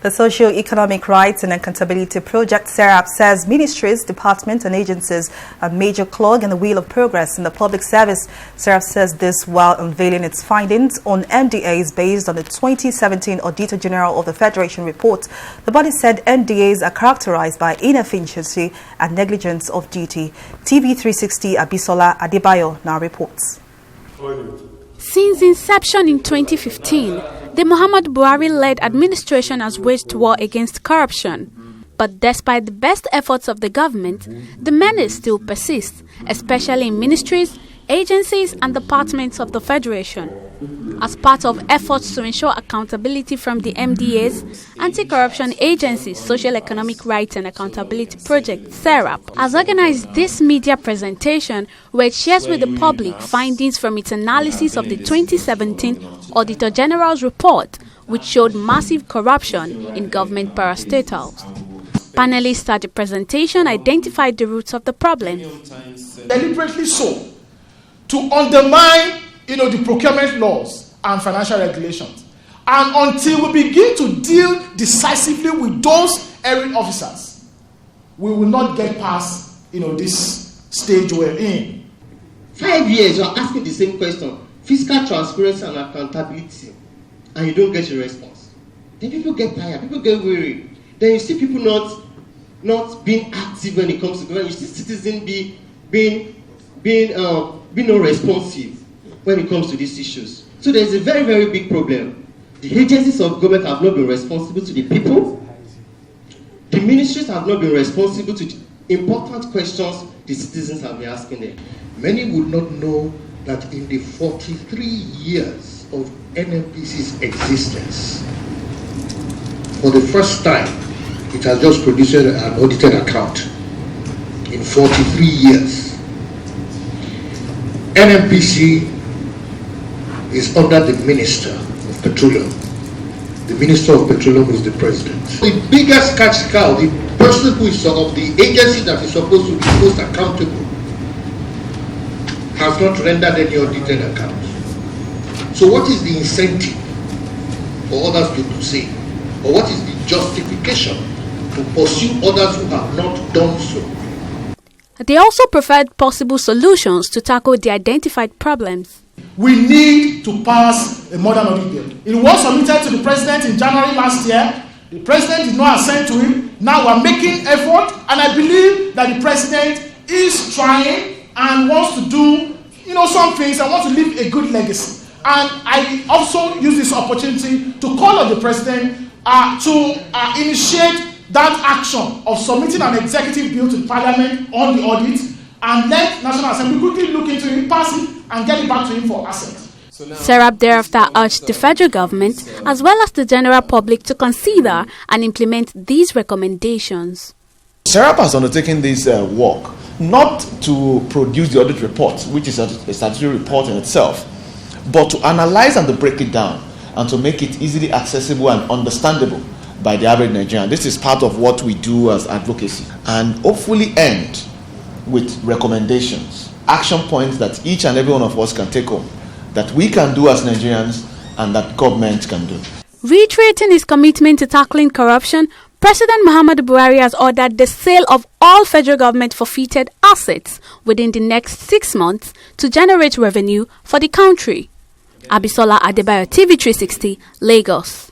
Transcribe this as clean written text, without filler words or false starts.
The Socio-Economic Rights and Accountability Project SERAP says ministries, departments and agencies are a major clog in the wheel of progress in the public service. SERAP says this while unveiling its findings on MDAs based on the 2017 Auditor General of the Federation report. The body said MDAs are characterized by inefficiency and negligence of duty. TV360 Abisola Adebayo now reports. Since inception in 2015, the Muhammad Buhari-led administration has waged war against corruption. But despite the best efforts of the government, the menace still persists, especially in ministries, agencies and departments of the Federation. As part of efforts to ensure accountability from the MDAs, Anti-Corruption Agency's Social Economic Rights and Accountability Project, SERAP, has organized this media presentation where it shares with the public findings from its analysis of the 2017 Auditor General's report, which showed massive corruption in government parastatals. Panelists at the presentation identified the roots of the problem. Deliberately so, to undermine the procurement laws and financial regulations. And until we begin to deal decisively with those erring officers, we will not get past this stage we're in. 5 years you're asking the same question, fiscal transparency and accountability, and you don't get a response. Then people get tired, people get weary. Then you see people not being active when it comes to government. You see citizens being not responsive when it comes to these issues. So there's a very, very big problem. The agencies of government have not been responsible to the people. The ministries have not been responsible to the important questions the citizens have been asking them. Many would not know that in the 43 years of NNPC's existence, for the first time, it has just produced an audited account in 43 years. NNPC is under the Minister of Petroleum. The Minister of Petroleum is the President. The biggest catch cow, the person who is of the agency that is supposed to be most accountable, has not rendered any audited account. So what is the incentive for others to say? Or what is the justification to pursue others who have not done so? They also provide possible solutions to tackle the identified problems. We need to pass a modern audit bill. It was submitted to the president in January last year. The president did not assent to it. Now we're making effort, and I believe that the president is trying and wants to do some things and wants to leave a good legacy. And I also use this opportunity to call on the president to initiate that action of submitting an executive bill to the parliament on the audit, and let National Assembly quickly look into it, pass it, and get it back to him for assent. SERAP thereafter urged the federal government as well as the general public to consider and implement these recommendations. SERAP has undertaken this work not to produce the audit report, which is a statutory report in itself, but to analyze and to break it down and to make it easily accessible and understandable by the average Nigerian. This is part of what we do as advocacy, and hopefully end with recommendations, action points that each and every one of us can take home, that we can do as Nigerians and that government can do. Reiterating his commitment to tackling corruption, President Muhammad Buhari has ordered the sale of all federal government forfeited assets within the next 6 months to generate revenue for the country. Abisola Adebayo, TV360, Lagos.